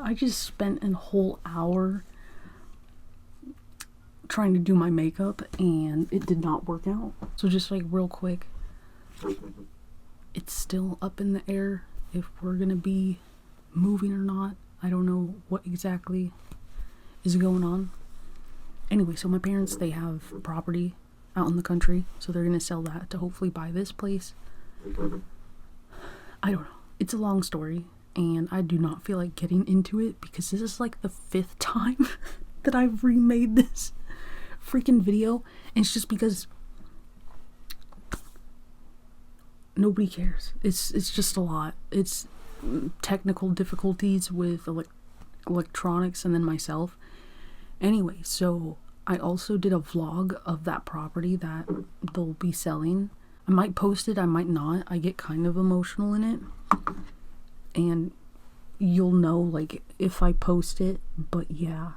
I just spent a whole hour trying to do my makeup and it did not work out. So just like real quick, it's still up in the air if we're gonna be moving or not. I don't know what exactly is going on. Anyway, so my parents, they have property out in the country, so they're gonna sell that to hopefully buy this place. I don't know. It's a long story, and I do not feel like getting into it because this is like the 5th time that I've remade this freaking video, and it's just because nobody cares. It's just a lot. It's technical difficulties with electronics and then myself. Anyway, so I also did a vlog of that property that they'll be selling. I might post it, I might not. I get kind of emotional in it. And you'll know, like, if I post it, but yeah.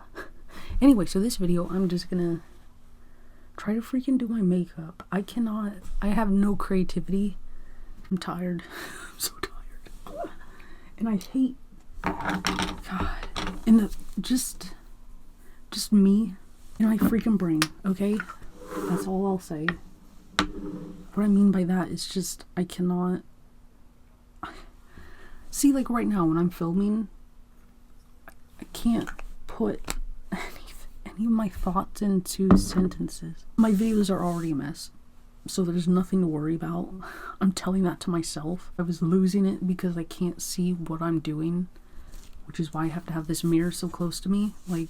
Anyway, so this video, I'm just gonna try to freaking do my makeup. I have no creativity. I'm tired. I'm so tired. And I hate, God, and just me and my freaking brain, okay? That's all I'll say. What I mean by that is just, I cannot... See, like right now when I'm filming, I can't put any of my thoughts into sentences. My videos are already a mess, so there's nothing to worry about. I'm telling that to myself. I was losing it because I can't see what I'm doing, which is why I have to have this mirror so close to me. Like,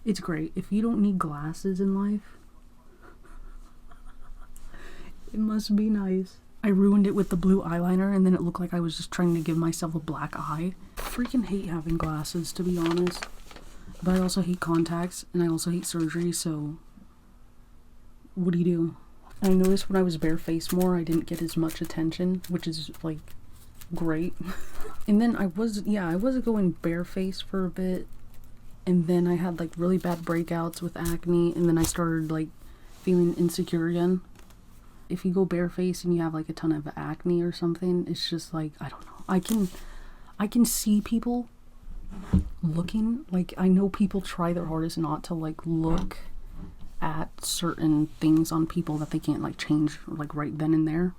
it's great. If you don't need glasses in life, it must be nice. I ruined it with the blue eyeliner and then it looked like I was just trying to give myself a black eye. I freaking hate having glasses, to be honest. But I also hate contacts and I also hate surgery, so what do you do? I noticed when I was barefaced more, I didn't get as much attention, which is like great. And then I was going barefaced for a bit, and then I had like really bad breakouts with acne, and then I started like feeling insecure again. If you go barefaced and you have like a ton of acne or something, it's just like, I don't know. I can see people looking, like, I know people try their hardest not to like look at certain things on people that they can't like change like right then and there,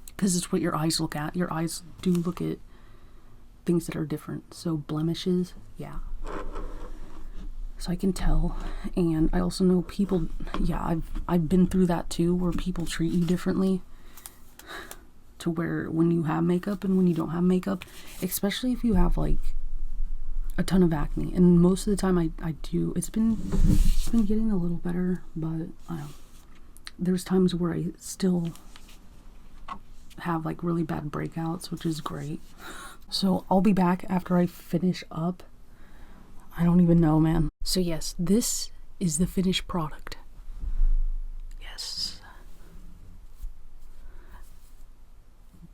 because it's what your eyes look at. Your eyes do look at things that are different. So blemishes, yeah. So I can tell. And I also know people, yeah, I've been through that too, where people treat you differently, to where when you have makeup and when you don't have makeup, especially if you have like a ton of acne. And most of the time I do. It's been getting a little better, but there's times where I still have like really bad breakouts, which is great. So I'll be back after I finish up. I don't even know, man. So yes, this is the finished product. Yes.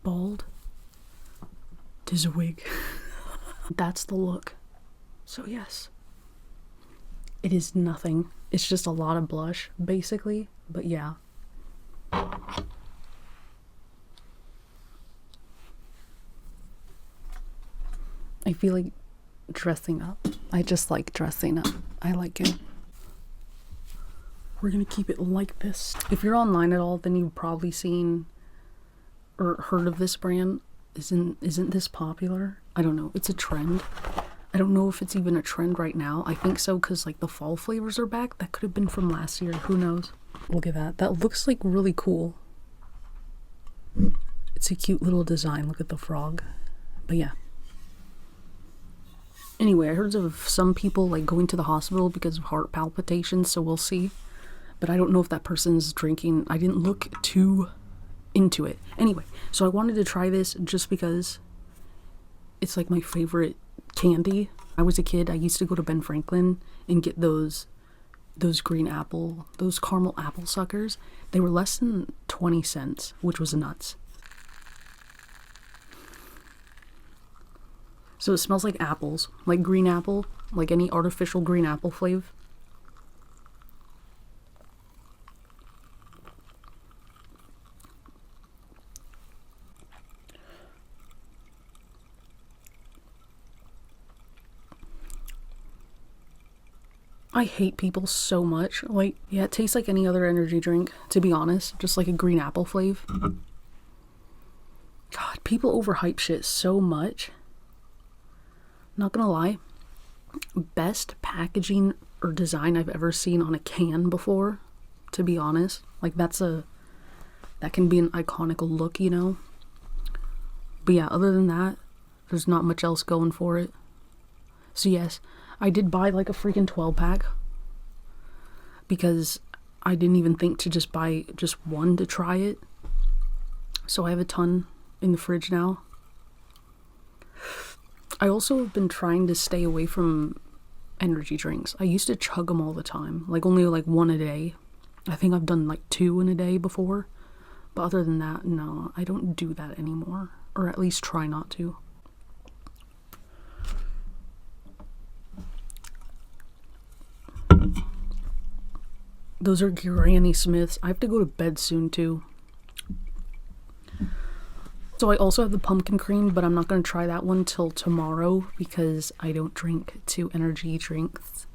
Bald. 'Tis a wig. That's the look. So yes. It is nothing. It's just a lot of blush, basically. But yeah. I feel like dressing up. I just like dressing up. I like it. We're gonna keep it like this. If you're online at all, then you've probably seen or heard of this brand. Isn't this popular? I don't know. It's a trend. I don't know if it's even a trend right now. I think so, because like the fall flavors are back. That could have been from last year. Who knows? Look at that. That looks like really cool. It's a cute little design. Look at the frog. But yeah. Anyway, I heard of some people like going to the hospital because of heart palpitations, so we'll see. But I don't know if that person's drinking. I didn't look too into it. Anyway, so I wanted to try this just because it's like my favorite candy. I was a kid, I used to go to Ben Franklin and get those green apple, those caramel apple suckers. They were less than 20 cents, which was nuts. So it smells like apples, like green apple, like any artificial green apple flavor. I hate people so much. Like, yeah, it tastes like any other energy drink, to be honest. Just like a green apple flavor. God, people overhype shit so much. Not gonna lie. Best packaging or design I've ever seen on a can before, to be honest. Like, that can be an iconic look, you know? But yeah, other than that, there's not much else going for it. So yes, I did buy like a freaking 12-pack because I didn't even think to just buy just one to try it. So I have a ton in the fridge now. I also have been trying to stay away from energy drinks. I used to chug them all the time, like only like one a day. I think I've done like 2 in a day before. But other than that, no, I don't do that anymore. Or at least try not to. Those are Granny Smiths. I have to go to bed soon too. So I also have the pumpkin cream, but I'm not going to try that one till tomorrow because I don't drink 2 energy drinks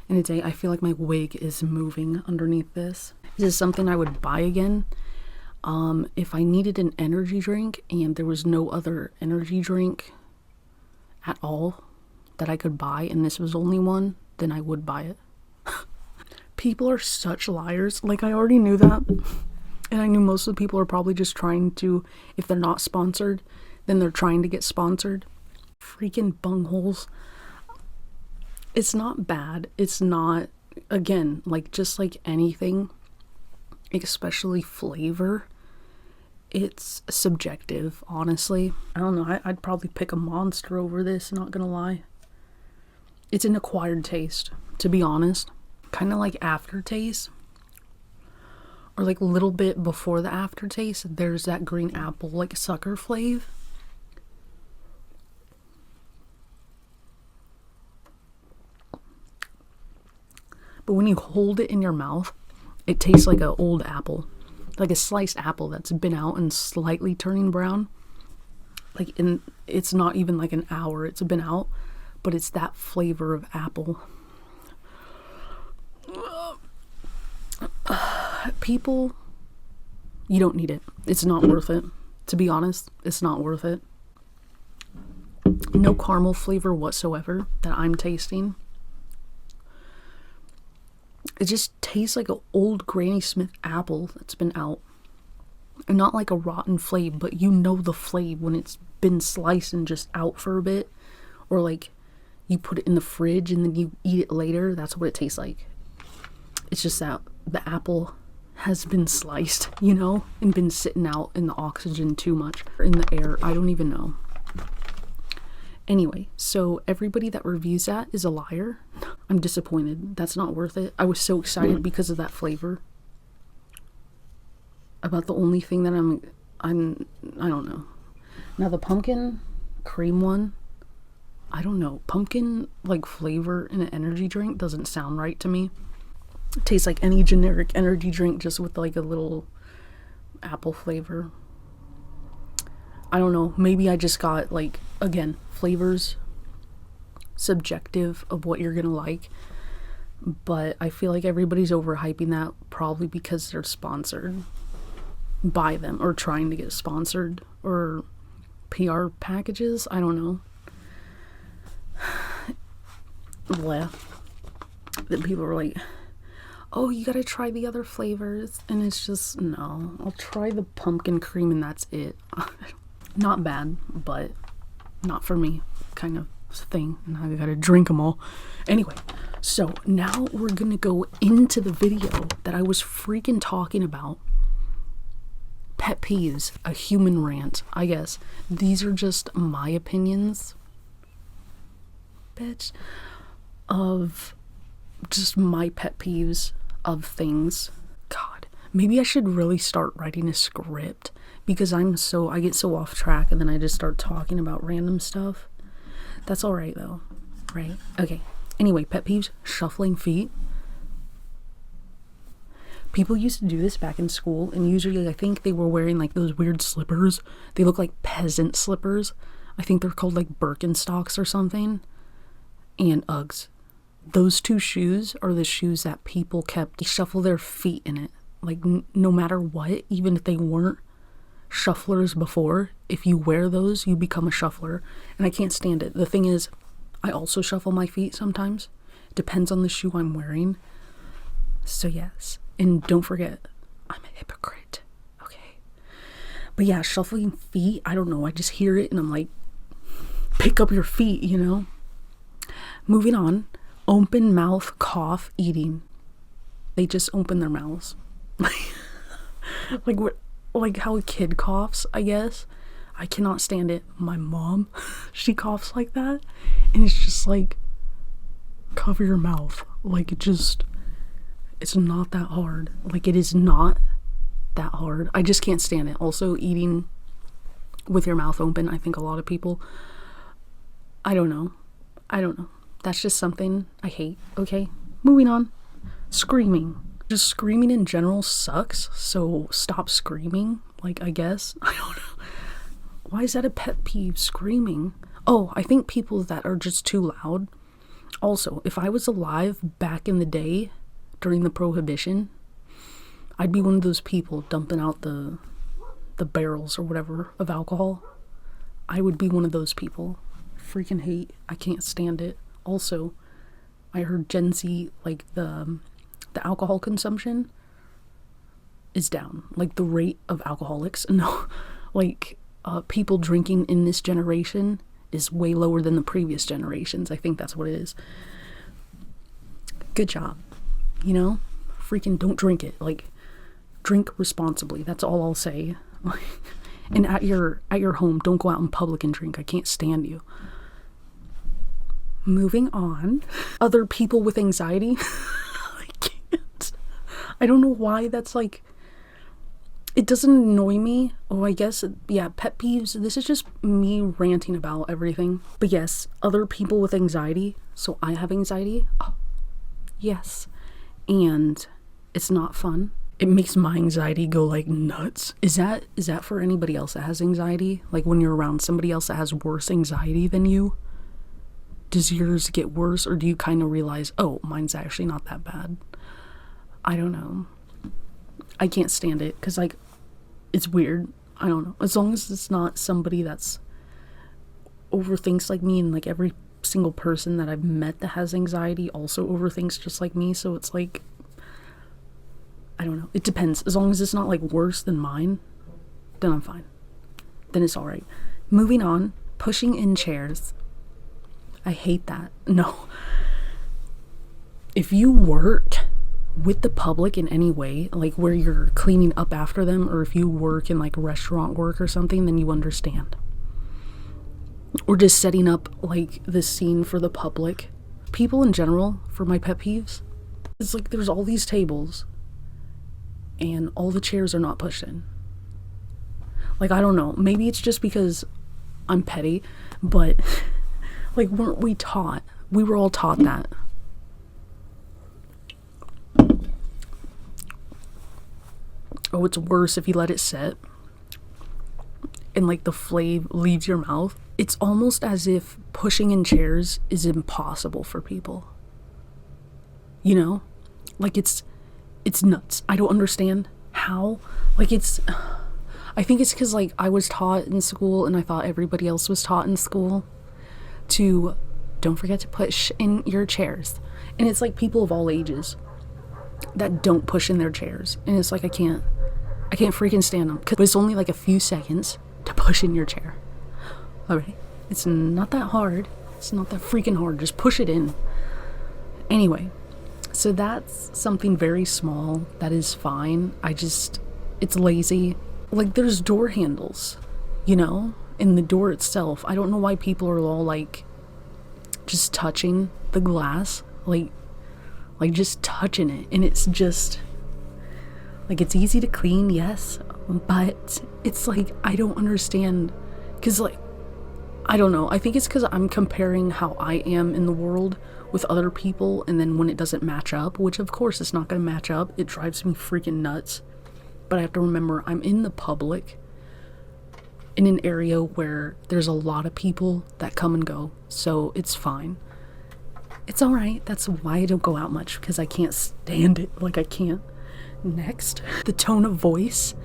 in a day. I feel like my wig is moving underneath this. This is something I would buy again. If I needed an energy drink and there was no other energy drink at all that I could buy and this was only one, then I would buy it. People are such liars. Like, I already knew that. And I knew most of the people are probably just trying to, if they're not sponsored, then they're trying to get sponsored. Freaking bungholes. It's not bad. It's not, again, like, just like anything, especially flavor, it's subjective, honestly. I don't know. I'd probably pick a Monster over this, not gonna lie. It's an acquired taste, to be honest. Kind of like aftertaste, or like a little bit before the aftertaste, there's that green apple, like sucker flavor. But when you hold it in your mouth, it tastes like an old apple, like a sliced apple that's been out and slightly turning brown. Like, it's not even like an hour it's been out, but it's that flavor of apple. People, you don't need it. It's not worth it. To be honest, it's not worth it. No caramel flavor whatsoever that I'm tasting. It just tastes like an old Granny Smith apple that's been out. And not like a rotten flavor, but you know the flavor when it's been sliced and just out for a bit. Or like you put it in the fridge and then you eat it later. That's what it tastes like. It's just that the apple has been sliced, you know, and been sitting out in the oxygen too much, or in the air. I don't even know. Anyway, so everybody that reviews that is a liar. I'm disappointed. That's not worth it. I was so excited because of that flavor. About the only thing that I don't know. Now the pumpkin cream one, I don't know. Pumpkin like flavor in an energy drink doesn't sound right to me. It tastes like any generic energy drink just with like a little apple flavor. I don't know. Maybe I just got, like, again, flavors subjective of what you're gonna like. But I feel like everybody's overhyping that probably because they're sponsored by them or trying to get sponsored or PR packages. I don't know. Bleh. That people are like, oh, you gotta try the other flavors. And it's just, no. I'll try the pumpkin cream and that's it. Not bad, but not for me kind of thing. And I gotta drink them all. Anyway, so now we're gonna go into the video that I was freaking talking about. Pet peeves, a human rant, I guess. These are just my opinions, bitch, of just my pet peeves of things. God, maybe I should really start writing a script because I get so off track and then I just start talking about random stuff. That's all right though, right? Okay. Anyway, pet peeves, shuffling feet. People used to do this back in school, and usually I think they were wearing like those weird slippers. They look like peasant slippers. I think they're called like Birkenstocks or something. And Uggs. those two shoes are the shoes that people kept shuffle their feet in it. Like, no matter what, even if they weren't shufflers before, if you wear those, you become a shuffler. And I can't stand it. The thing is, I also shuffle my feet sometimes. It depends on the shoe I'm wearing. So yes. And don't forget, I'm a hypocrite. Okay. But yeah, shuffling feet, I don't know. I just hear it and I'm like, pick up your feet, you know? Moving on. Open mouth, cough, eating. They just open their mouths. Like how a kid coughs, I guess. I cannot stand it. My mom, she coughs like that. And it's just like, cover your mouth. Like, it's not that hard. Like, it is not that hard. I just can't stand it. Also, eating with your mouth open, I think a lot of people, I don't know. That's just something I hate. Okay, moving on. Screaming. Just screaming in general sucks, so stop screaming, like, I guess. I don't know. Why is that a pet peeve, screaming? Oh, I think people that are just too loud. Also, if I was alive back in the day, during the Prohibition, I'd be one of those people dumping out the barrels or whatever of alcohol. I would be one of those people. Freaking hate. I can't stand it. Also, I heard Gen Z, like, the alcohol consumption is down. Like, the rate of alcoholics, no, like, people drinking in this generation is way lower than the previous generations. I think that's what it is. Good job. You know? Freaking don't drink it. Like, drink responsibly. That's all I'll say. And at your home, don't go out in public and drink. I can't stand you. Moving on. Other people with anxiety. I can't. I don't know why that's like, it doesn't annoy me. Oh, I guess, yeah, pet peeves. This is just me ranting about everything. But yes, other people with anxiety. So I have anxiety. Oh, yes. And it's not fun. It makes my anxiety go like nuts. Is that for anybody else that has anxiety? Like, when you're around somebody else that has worse anxiety than you, does yours get worse, or do you kind of realize, oh, mine's actually not that bad? I don't know. I can't stand it because, like, it's weird. I don't know. As long as it's not somebody that's overthinks like me, and like every single person that I've met that has anxiety also overthinks just like me, so it's like, I don't know. It depends. As long as it's not like worse than mine, then I'm fine. Then it's alright. Moving on. Pushing in chairs. I hate that. No. If you work with the public in any way, like where you're cleaning up after them, or if you work in like restaurant work or something, then you understand. Or just setting up like this scene for the public. People in general, for my pet peeves, it's like there's all these tables and all the chairs are not pushed in. Like, I don't know. Maybe it's just because I'm petty, but like, weren't we taught? We were all taught that. Oh, it's worse if you let it sit and like the flavor leaves your mouth. It's almost as if pushing in chairs is impossible for people. You know? Like, it's nuts. I don't understand how. Like, I think it's because, like, I was taught in school, and I thought everybody else was taught in school to don't forget to push in your chairs. And it's like people of all ages that don't push in their chairs. And it's like, I can't freaking stand them. But it's only like a few seconds to push in your chair. Alright? It's not that hard. It's not that freaking hard. Just push it in. Anyway. So that's something very small that is fine. It's lazy. Like, there's door handles, you know, in the door itself. I don't know why people are all like just touching the glass, like just touching it. And it's just like, it's easy to clean, yes, but it's like, I don't understand, because like, I don't know. I think it's because I'm comparing how I am in the world with other people, and then when it doesn't match up, which of course it's not going to match up, it drives me freaking nuts. But I have to remember, I'm in the public, in an area where there's a lot of people that come and go, so it's fine. It's alright. That's why I don't go out much, because I can't stand it. Like, I can't. Next, the tone of voice.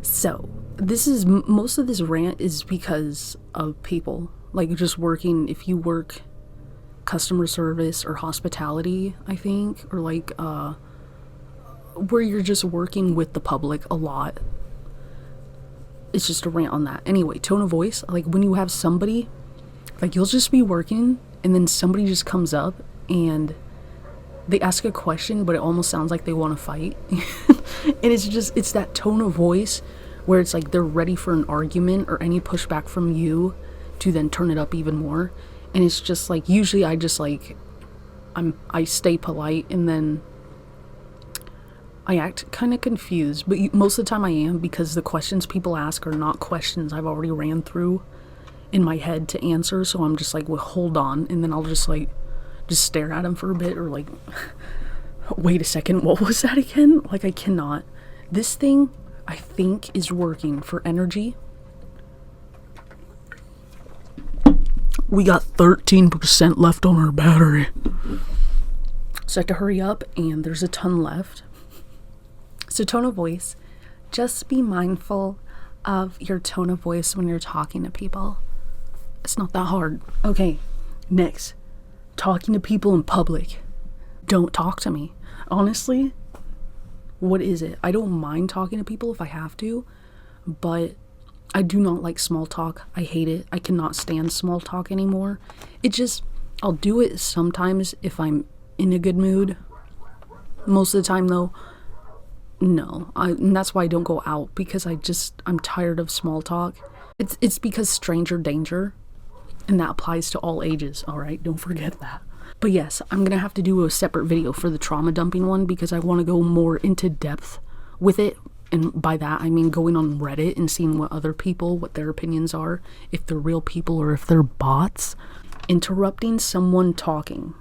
So, most of this rant is because of people. Like, just working, if you work customer service or hospitality, I think, or like, where you're just working with the public a lot. It's just a rant on that. Anyway, tone of voice, like when you have somebody, like you'll just be working and then somebody just comes up and they ask a question, but it almost sounds like they want to fight. And it's that tone of voice where it's like they're ready for an argument or any pushback from you to then turn it up even more. And it's just like, usually I just like, I stay polite and then I act kind of confused, but most of the time I am, because the questions people ask are not questions I've already ran through in my head to answer. So I'm just like, well, hold on. And then I'll just like, just stare at them for a bit, or like, wait a second, what was that again? Like, I cannot. This thing, I think, is working for energy. We got 13% left on our battery. So I have to hurry up, and there's a ton left. So tone of voice, just be mindful of your tone of voice when you're talking to people. It's not that hard. Okay, next, talking to people in public. Don't talk to me. Honestly, what is it? I don't mind talking to people if I have to, but I do not like small talk. I hate it. I cannot stand small talk anymore. I'll do it sometimes if I'm in a good mood. Most of the time though, no. And that's why I don't go out, because I'm tired of small talk. It's because stranger danger, and that applies to all ages, alright? Don't forget that. But yes, I'm gonna have to do a separate video for the trauma dumping one, because I want to go more into depth with it. And by that, I mean going on Reddit and seeing what their opinions are, if they're real people or if they're bots. Interrupting someone talking.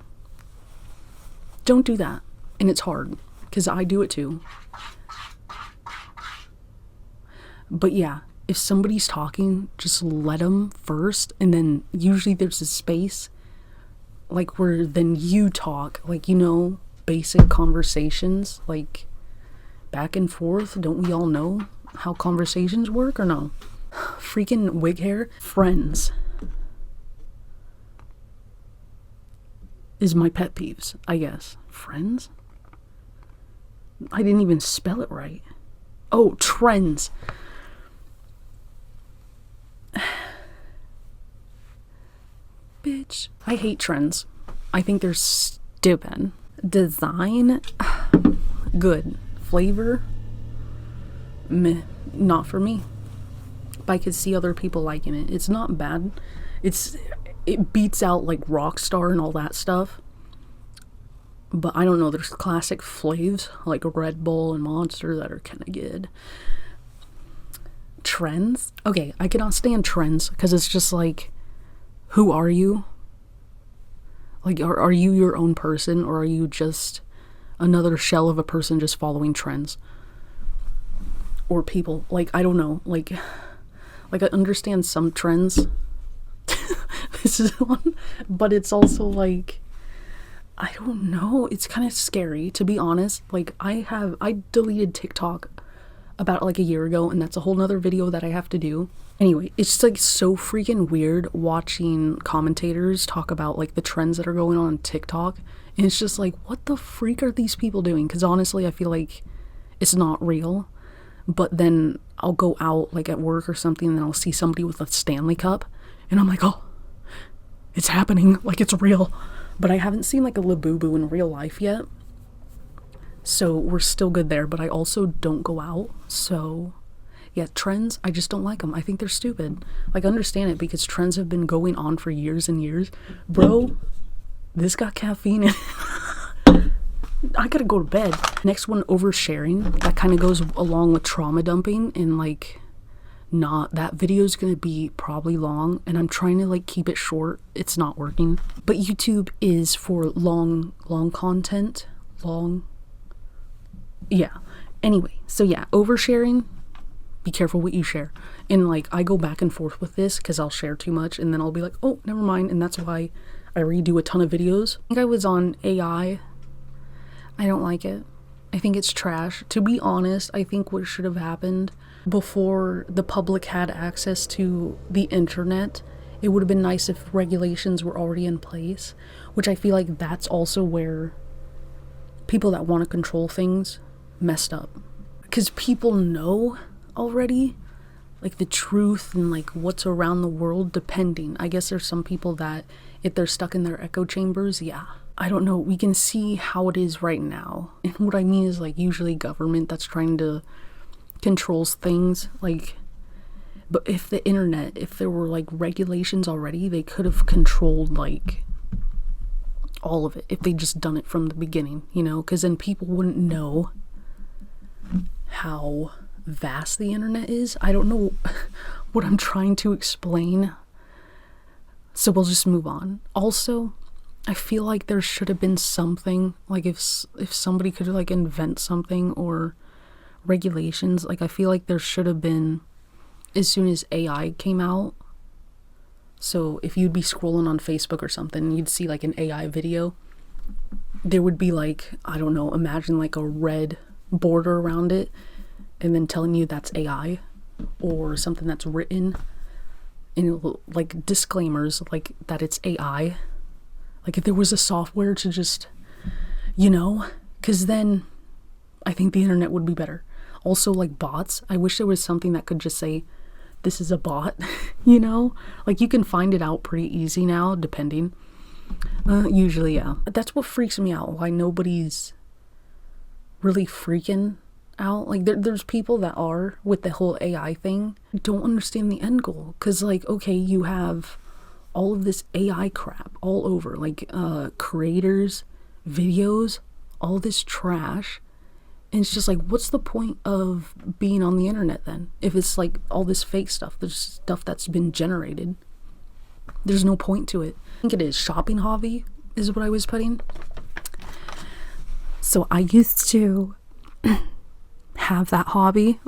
Don't do that. And it's hard, because I do it too. But yeah, if somebody's talking, just let them first, and then usually there's a space, like where then you talk, like, you know, basic conversations, like back and forth. Don't we all know how conversations work, or no? Freaking wig hair. Friends is my pet peeves, I guess. Friends? I didn't even spell it right. Oh, trends. Bitch. I hate trends. I think they're stupid. Design? Good. Flavor? Meh. Not for me. But I could see other people liking it. It's not bad. It beats out like Rockstar and all that stuff. But I don't know, there's classic flavs like Red Bull and Monster that are kind of good. Trends? Okay, I cannot stand trends, because it's just like, who are you? Like, are you your own person, or are you just another shell of a person just following trends? Or people, like, I don't know, like I understand some trends. This is one, but it's also like, I don't know, it's kind of scary, to be honest. Like, I deleted TikTok about like a year ago, and that's a whole nother video that I have to do. Anyway, it's just like so freaking weird watching commentators talk about like the trends that are going on TikTok, and it's just like, what the freak are these people doing? Because honestly, I feel like it's not real. But then I'll go out like at work or something, and I'll see somebody with a Stanley Cup, and I'm like, oh, it's happening, like it's real. But I haven't seen like a Labubu in real life yet, so we're still good there. But I also don't go out, so yeah, trends, I just don't like them. I think they're stupid. Like, understand it, because trends have been going on for years and years. Bro, this got caffeine in it. I gotta go to bed. Next one, oversharing. That kind of goes along with trauma dumping, and like, that video is gonna be probably long, and I'm trying to like keep it short. It's not working. But YouTube is for long content. Yeah. Anyway, so yeah, oversharing. Be careful what you share. And like, I go back and forth with this, because I'll share too much and then I'll be like, oh, never mind. And that's why I redo a ton of videos. I think I was on AI. I don't like it. I think it's trash. To be honest, I think what should have happened before the public had access to the internet, it would have been nice if regulations were already in place, which I feel like that's also where people that want to control things messed up. Because people know already, like, the truth and, like, what's around the world, depending. I guess there's some people that, if they're stuck in their echo chambers, yeah. I don't know, we can see how it is right now. And what I mean is, like, usually government that's trying to controls things, like, but if the internet, if there were, like, regulations already, they could have controlled, like, all of it, if they just done it from the beginning, you know, because then people wouldn't know how vast the internet is. I don't know what I'm trying to explain, so we'll just move on. Also, I feel like there should have been something, like, if somebody could, like, invent something or regulations, like, I feel like there should have been, as soon as AI came out. So if you'd be scrolling on Facebook or something, you'd see, like, an AI video, there would be, like, I don't know, imagine, like, a red border around it and then telling you that's AI, or something that's written in, like, disclaimers, like, that it's AI. Like, if there was a software to just, you know, because then I think the internet would be better. Also, like, bots, I wish there was something that could just say, this is a bot, you know? Like, you can find it out pretty easy now, depending. Usually, yeah. That's what freaks me out, why nobody's really freaking out. Like, there's people that are with the whole AI thing, don't understand the end goal. Because, like, okay, you have all of this AI crap all over, like, creators, videos, all this trash. And it's just like, what's the point of being on the internet then? If it's, like, all this fake stuff, there's stuff that's been generated. There's no point to it. I think it is shopping hobby is what I was putting. So I used to have that hobby,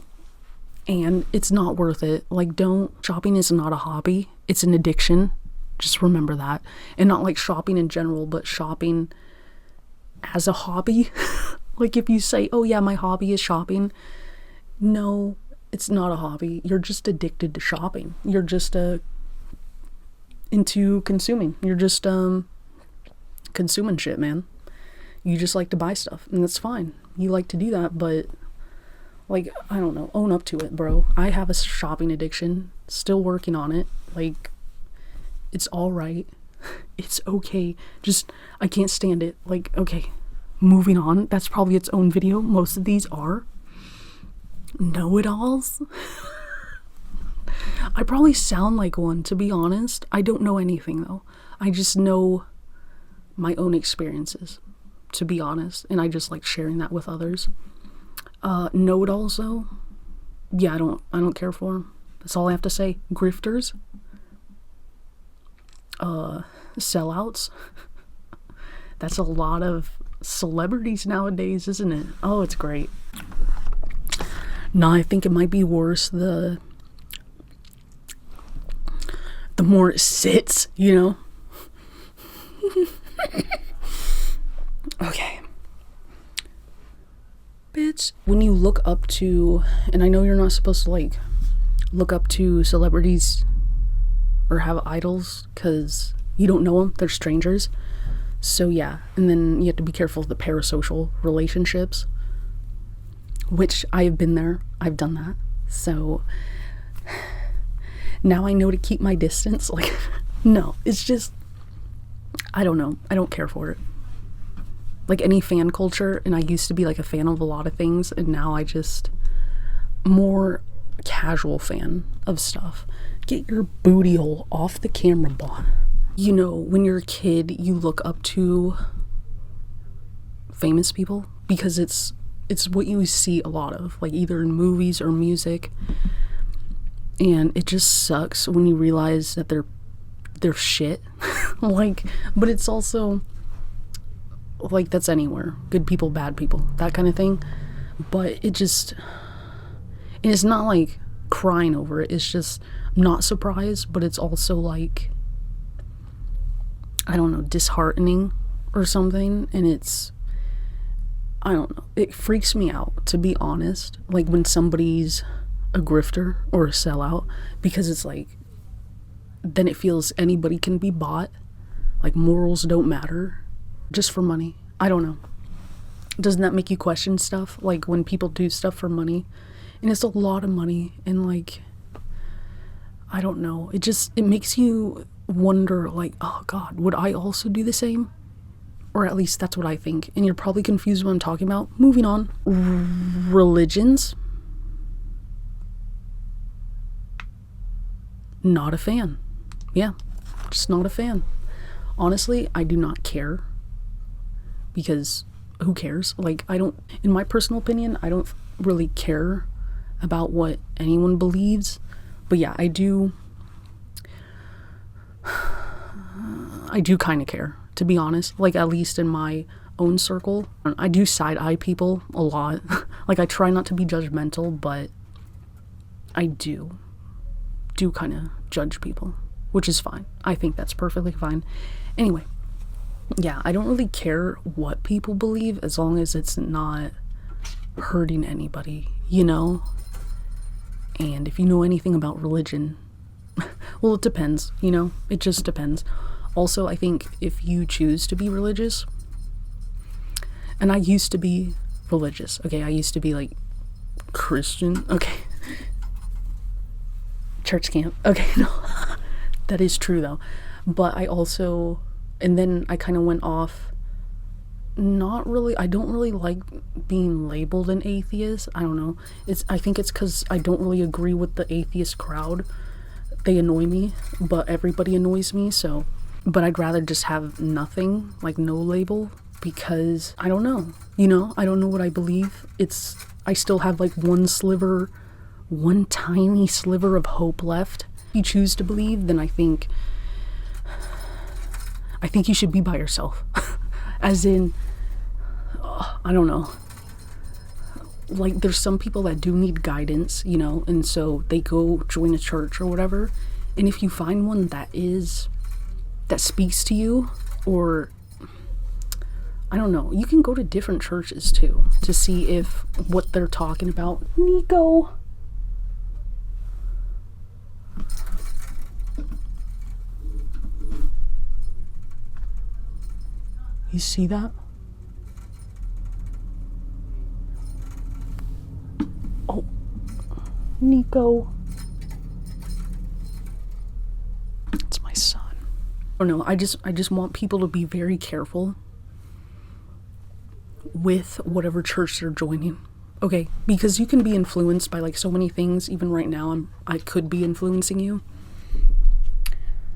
and it's not worth it. Like, shopping is not a hobby. It's an addiction. Just remember that. And not like shopping in general, but shopping as a hobby. Like, if you say, oh yeah, my hobby is shopping. No, it's not a hobby. You're just addicted to shopping. You're just into consuming. You're just consuming shit, man. You just like to buy stuff, and that's fine. You like to do that, but, like, I don't know, own up to it, bro. I have a shopping addiction, still working on it. Like, it's all right. It's okay. Just, I can't stand it. Like, okay, moving on. That's probably its own video. Most of these are know-it-alls. I probably sound like one, to be honest. I don't know anything, though. I just know my own experiences, to be honest. And I just like sharing that with others. Know-it-alls, though, yeah, I don't care for them. That's all I have to say. Grifters. Sellouts. That's a lot of celebrities nowadays, isn't it? Oh, it's great. No, I think it might be worse the more it sits, you know? Okay. Bitch. When you look up to, and I know you're not supposed to, like, look up to celebrities or have idols, because you don't know them, they're strangers. So yeah, and then you have to be careful of the parasocial relationships, which I have been there. I've done that. So now I know to keep my distance. Like, no, it's just, I don't know. I don't care for it. Like, any fan culture, and I used to be, like, a fan of a lot of things, and now I just, more casual fan of stuff. Get your booty hole off the camera, boy. You know, when you're a kid, you look up to famous people because it's what you see a lot of, like, either in movies or music. And it just sucks when you realize that they're shit. Like, but it's also, like, that's anywhere. Good people, bad people, that kind of thing. But it just, and it's not like crying over it. It's just, I'm not surprised, but it's also like, I don't know, disheartening or something, and it's, I don't know, it freaks me out, to be honest, like when somebody's a grifter or a sellout, because it's like, then it feels anybody can be bought, like morals don't matter, just for money. I don't know. Doesn't that make you question stuff, like when people do stuff for money, and it's a lot of money, and like, I don't know, it makes you wonder, like, oh god, would I also do the same? Or at least that's what I think. And you're probably confused what I'm talking about. Moving on. Religions. Not a fan. Yeah, just not a fan. Honestly, I do not care, because who cares? Like, I don't, in my personal opinion, I don't really care about what anyone believes. But yeah, I do kind of care, to be honest, like at least in my own circle. I do side eye people a lot. Like, I try not to be judgmental, but I do kind of judge people, which is fine. I think that's perfectly fine. Anyway, yeah, I don't really care what people believe as long as it's not hurting anybody, you know? And if you know anything about religion, well, it depends, you know? It just depends. Also, I think if you choose to be religious, and I used to be religious, okay? I used to be like Christian, okay? Church camp, okay, no. That is true though. But I also, and then I kind of went off, not really, I don't really like being labeled an atheist. I don't know. I think it's because I don't really agree with the atheist crowd. They annoy me, but everybody annoys me, so. But I'd rather just have nothing, like no label, because I don't know, you know? I don't know what I believe. I still have like one tiny sliver of hope left. If you choose to believe, then I think you should be by yourself. As in, I don't know. Like, there's some people that do need guidance, you know, and so they go join a church or whatever. And if you find one that speaks to you, or I don't know, you can go to different churches too to see if what they're talking about. Nico. You see that? Oh, Nico. It's my son. I don't know, I just want people to be very careful with whatever church they're joining. Okay, because you can be influenced by like so many things. Even right now, I could be influencing you.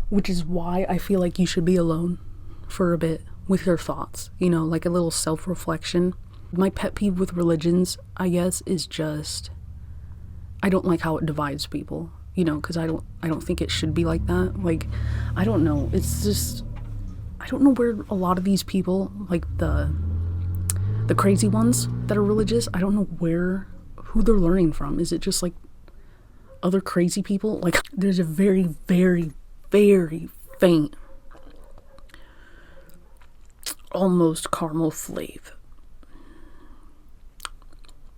Which is why I feel like you should be alone for a bit with your thoughts, you know, like a little self-reflection. My pet peeve with religions, I guess, is just, I don't like how it divides people, you know, because I don't think it should be like that. Like, I don't know, it's just, I don't know where a lot of these people, like the crazy ones that are religious, I don't know who they're learning from. Is it just like other crazy people? Like, there's a very, very, very faint, almost caramel flavor.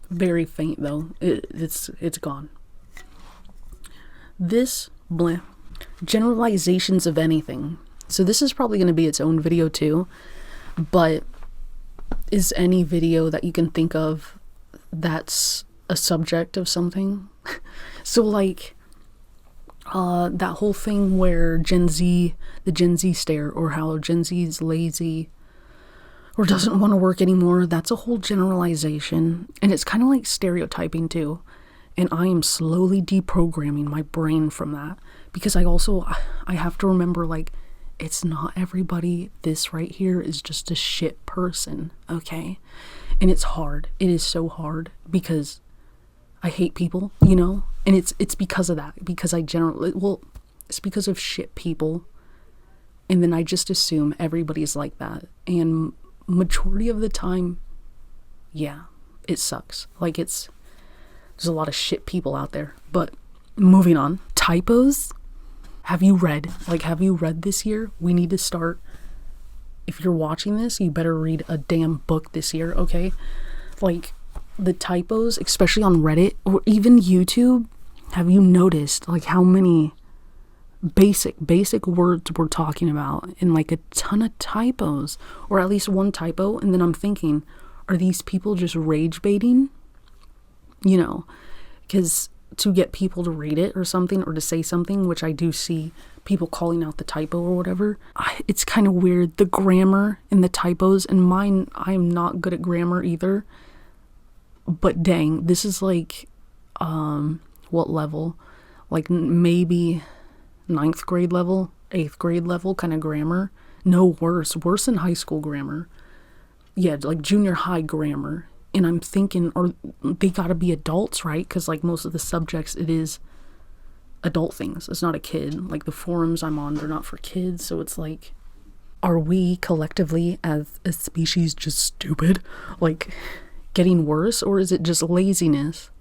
Very faint though. It's gone. This bleh. Generalizations of anything. So this is probably going to be its own video too, but is any video that you can think of that's a subject of something? So like that whole thing where the Gen Z stare, or how Gen Z is lazy or doesn't want to work anymore, that's a whole generalization. And it's kind of like stereotyping too. And I am slowly deprogramming my brain from that, because I have to remember, like, it's not everybody. This right here is just a shit person, okay? And it's hard. It is so hard, because I hate people, you know? And it's because of that, because it's because of shit people. And then I just assume everybody's like that. And majority of the time, yeah, it sucks. Like, there's a lot of shit people out there. But moving on. Typos. Have you read this year? We need to start if you're watching this, you better read a damn book this year, okay? Like, the typos, especially on Reddit or even YouTube, have you noticed like how many basic words we're talking about and like a ton of typos, or at least one typo? And then I'm thinking, are these people just rage baiting? You know, because to get people to read it or something, or to say something, which I do see people calling out the typo or whatever. It's kind of weird, the grammar and the typos, and mine, I'm not good at grammar either. But dang, this is like, what level? Like maybe 9th grade level, 8th grade level kind of grammar. No, worse than high school grammar. Yeah, like junior high grammar. And I'm thinking, or they gotta be adults, right? Because like most of the subjects, it is adult things. It's not a kid. Like the forums I'm on, they're not for kids. So it's like, are we collectively as a species just stupid? Like getting worse, or is it just laziness?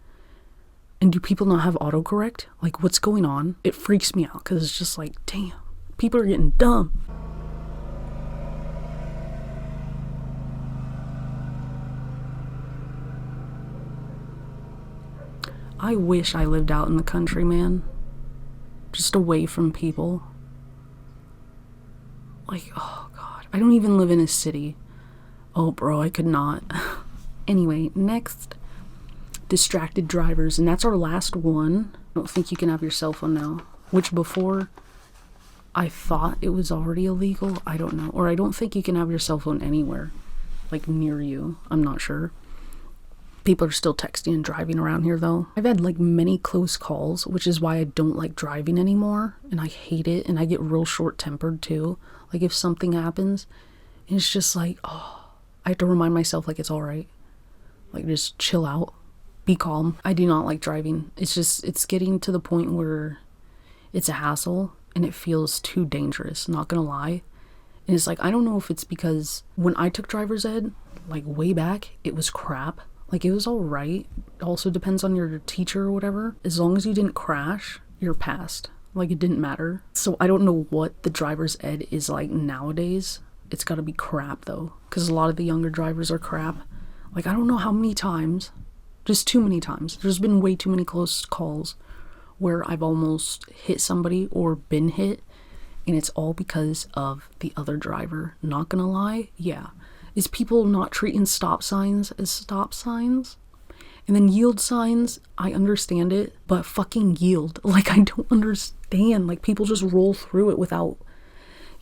And do people not have autocorrect? Like what's going on? It freaks me out because it's just like, damn, people are getting dumb. I wish I lived out in the country, man. Just away from people. Like, oh God, I don't even live in a city. Oh bro, I could not. Anyway, next, distracted drivers, and that's our last one. I don't think you can have your cell phone now, which before I thought it was already illegal. I don't know, or I don't think you can have your cell phone anywhere, like near you. I'm not sure. People are still texting and driving around here though. I've had like many close calls, which is why I don't like driving anymore, and I hate it, and I get real short-tempered too. Like if something happens, and it's just like, oh, I have to remind myself like it's all right. Like just chill out, be calm. I do not like driving. It's getting to the point where it's a hassle and it feels too dangerous, not gonna lie. And it's like, I don't know if it's because when I took driver's ed, like way back, it was crap. Like it was all right. Also depends on your teacher or whatever. As long as you didn't crash, you're passed. Like it didn't matter. So I don't know what the driver's ed is like nowadays. It's gotta be crap though, because a lot of the younger drivers are crap. Like I don't know how many times, just too many times. There's been way too many close calls where I've almost hit somebody or been hit, and it's all because of the other driver. Not gonna lie, yeah. Is people not treating stop signs as stop signs? And then yield signs, I understand it, but fucking yield. Like I don't understand. Like people just roll through it without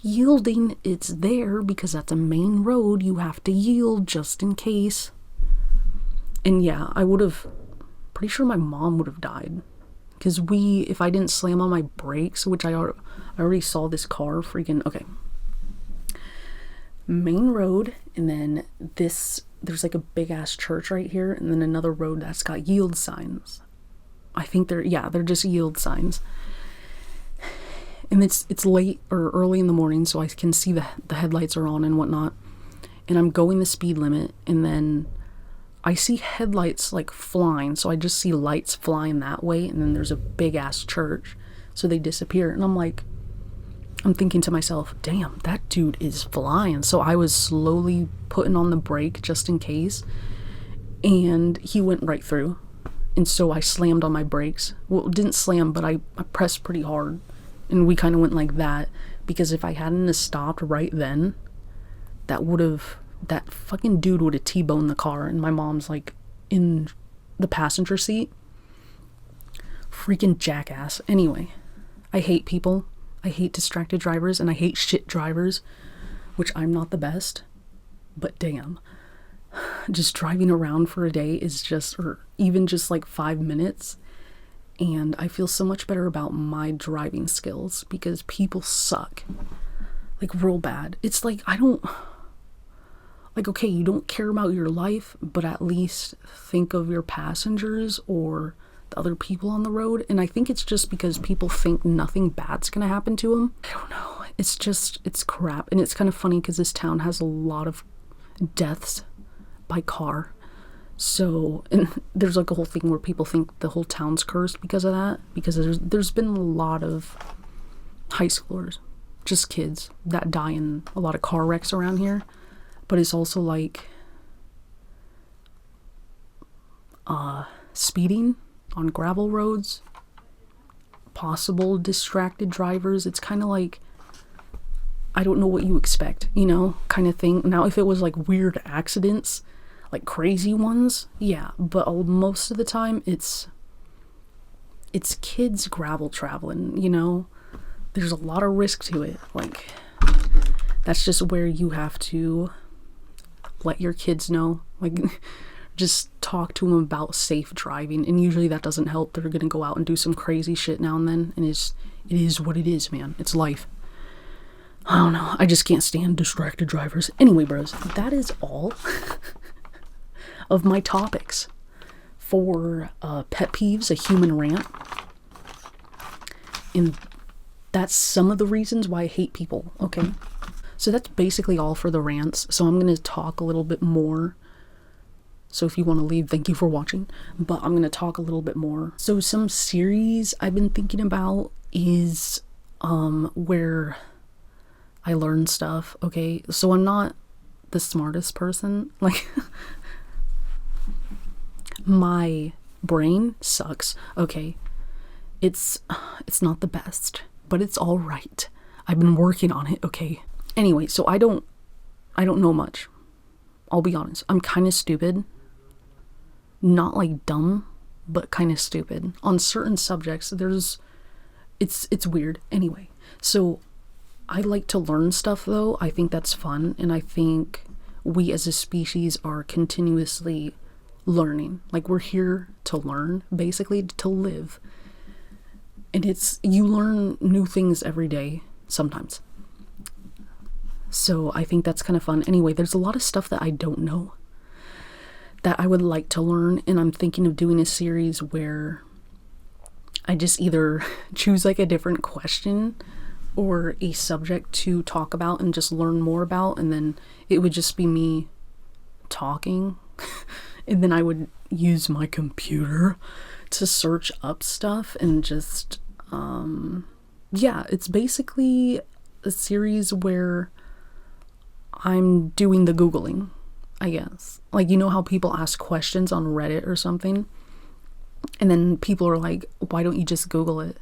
yielding. It's there because that's a main road. You have to yield just in case. And yeah, I would have, pretty sure my mom would have died. Because if I didn't slam on my brakes, which I already saw this car freaking, okay. Main road, and then there's like a big ass church right here, and then another road that's got yield signs. I think they're just yield signs. And it's late or early in the morning, so I can see the headlights are on and whatnot. And I'm going the speed limit, and then I see headlights like flying, so I just see lights flying that way, and then there's a big ass church, so they disappear. And I'm thinking to myself, damn, that dude is flying. So I was slowly putting on the brake just in case, and he went right through. And so I slammed on my brakes. Well, didn't slam, but I pressed pretty hard, and we kind of went like that, because if I hadn't have stopped right then, that fucking dude would have T-boned the car, and my mom's like in the passenger seat. Freaking jackass. Anyway, I hate people. I hate distracted drivers, and I hate shit drivers, which I'm not the best, but damn. Just driving around for a day is just, or even just like 5 minutes, and I feel so much better about my driving skills because people suck. Like real bad. It's like, okay, you don't care about your life, but at least think of your passengers or the other people on the road. And I think it's just because people think nothing bad's gonna happen to them. I don't know. It's crap. And it's kind of funny because this town has a lot of deaths by car. So, and there's like a whole thing where people think the whole town's cursed because of that. Because there's been a lot of high schoolers just kids that die in a lot of car wrecks around here. But it's also like speeding on gravel roads, possible distracted drivers. It's kind of like, I don't know what you expect, you know, kind of thing. Now, if it was like weird accidents, like crazy ones, yeah, but most of the time it's kids gravel traveling, you know. There's a lot of risk to it. Like, that's just where you have to let your kids know, like, just talk to them about safe driving. And usually that doesn't help. They're gonna go out and do some crazy shit now and then, and it is what it is, man. It's life. I don't know, I just can't stand distracted drivers. Anyway, bros, that is all of my topics for pet peeves, a human rant. And that's some of the reasons why I hate people, okay? So that's basically all for the rants. So I'm going to talk a little bit more. So if you want to leave, thank you for watching. But I'm going to talk a little bit more. So some series I've been thinking about is where I learn stuff, okay? So I'm not the smartest person. Like, my brain sucks, okay? It's not the best, but it's all right. I've been working on it, okay? Anyway, so I don't know much. I'll be honest. I'm kind of stupid. Not like dumb, but kind of stupid. On certain subjects, it's weird. Anyway, so I like to learn stuff though. I think that's fun, and I think we as a species are continuously learning. Like, we're here to learn, basically, to live. And you learn new things every day, sometimes. So I think that's kind of fun. Anyway, there's a lot of stuff that I don't know that I would like to learn, and I'm thinking of doing a series where I just either choose like a different question or a subject to talk about and just learn more about, and then it would just be me talking. And then I would use my computer to search up stuff and just, yeah, it's basically a series where I'm doing the Googling, I guess. Like, you know how people ask questions on Reddit or something? And then people are like, why don't you just Google it?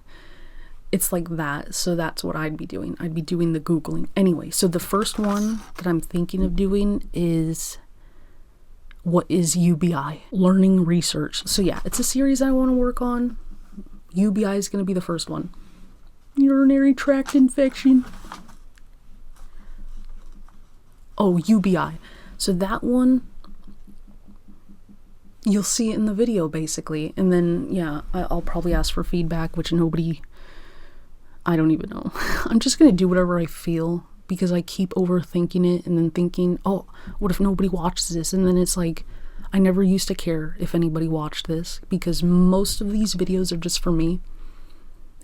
It's like that. So that's what I'd be doing. I'd be doing the Googling. Anyway, so the first one that I'm thinking of doing is, what is UBI? Learning research. So yeah, it's a series I want to work on. UBI is going to be the first one. Urinary tract infection. Oh, UBI. So that one, you'll see it in the video basically. And then, yeah, I'll probably ask for feedback, which I don't even know. I'm just going to do whatever I feel, because I keep overthinking it and then thinking, oh, what if nobody watches this? And then it's like, I never used to care if anybody watched this, because most of these videos are just for me.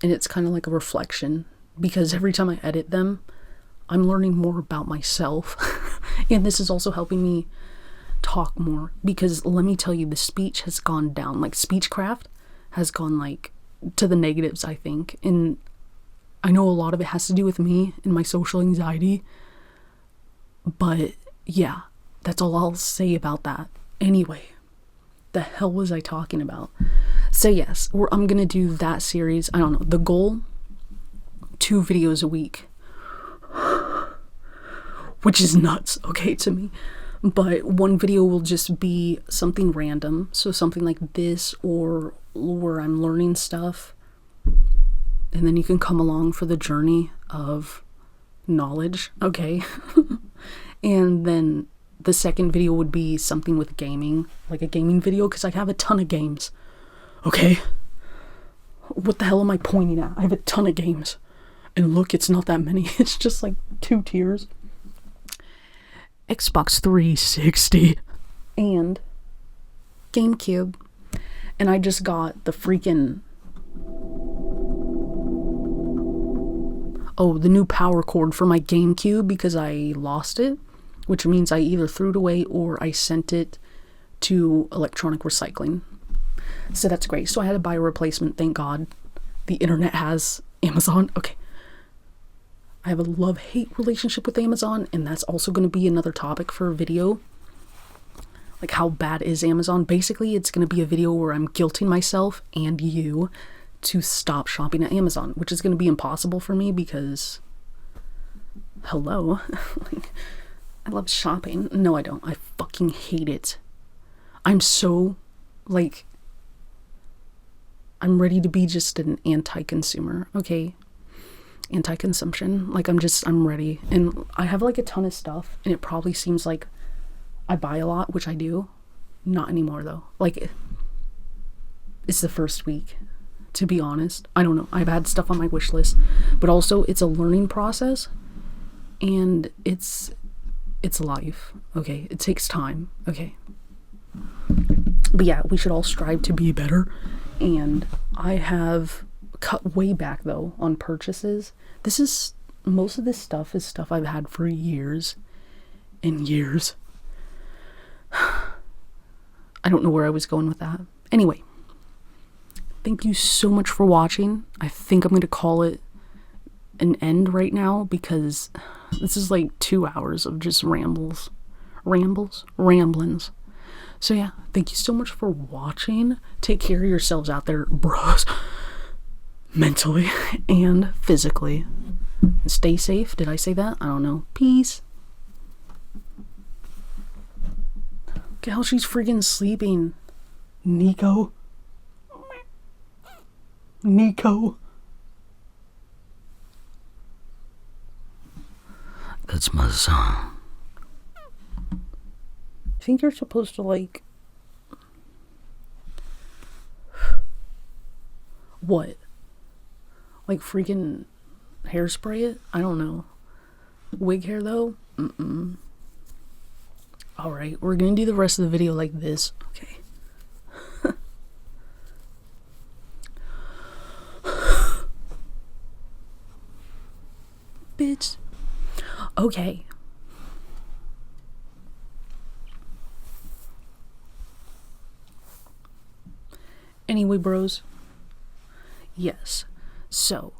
And it's kind of like a reflection, because every time I edit them, I'm learning more about myself. And this is also helping me talk more, because let me tell you, the speech has gone down. Like, speechcraft has gone like to the negatives, I think. And I know a lot of it has to do with me and my social anxiety, but yeah, that's all I'll say about that. Anyway, the hell was I talking about? So yes, I'm gonna do that series. I don't know, the goal, 2 videos a week, which is nuts, okay, to me. But one video will just be something random, so something like this, or where I'm learning stuff, and then you can come along for the journey of knowledge, okay? And then the second video would be something with gaming, like a gaming video, because I have a ton of games, okay? What the hell am I pointing at? I have a ton of games. And look, it's not that many. It's just like 2 tiers. Xbox 360 and GameCube. And I just got the freaking... oh, the new power cord for my GameCube, because I lost it, which means I either threw it away or I sent it to electronic recycling. So that's great. So I had to buy a replacement, thank God. The internet has Amazon. Okay. I have a love-hate relationship with Amazon, and that's also going to be another topic for a video. Like, how bad is Amazon? Basically, it's going to be a video where I'm guilting myself and you to stop shopping at Amazon, which is going to be impossible for me because, hello, like, I love shopping. No, I don't. I fucking hate it. I'm so, like, I'm ready to be just an anti-consumer, okay? Anti-consumption. Like, I'm ready. And I have, like, a ton of stuff, and it probably seems like I buy a lot, which I do. Not anymore, though. Like, it's the first week, to be honest. I don't know. I've had stuff on my wish list, but also it's a learning process, and it's life, okay? It takes time, okay? But yeah, we should all strive to be better, and I have cut way back, though, on purchases. Most of this stuff is stuff I've had for years and years. I don't know where I was going with that. Anyway, thank you so much for watching. I think I'm going to call it an end right now because this is like 2 hours of just ramblings. So yeah, thank you so much for watching. Take care of yourselves out there, bros. Mentally and physically. Stay safe. Did I say that? I don't know. Peace. Look at how she's freaking sleeping. Nico. That's my song. I think you're supposed to, like... What? Like, freaking hairspray it? I don't know. Wig hair, though? Alright, we're gonna do the rest of the video like this. Okay. Bitch. Okay. Anyway, bros. Yes. So,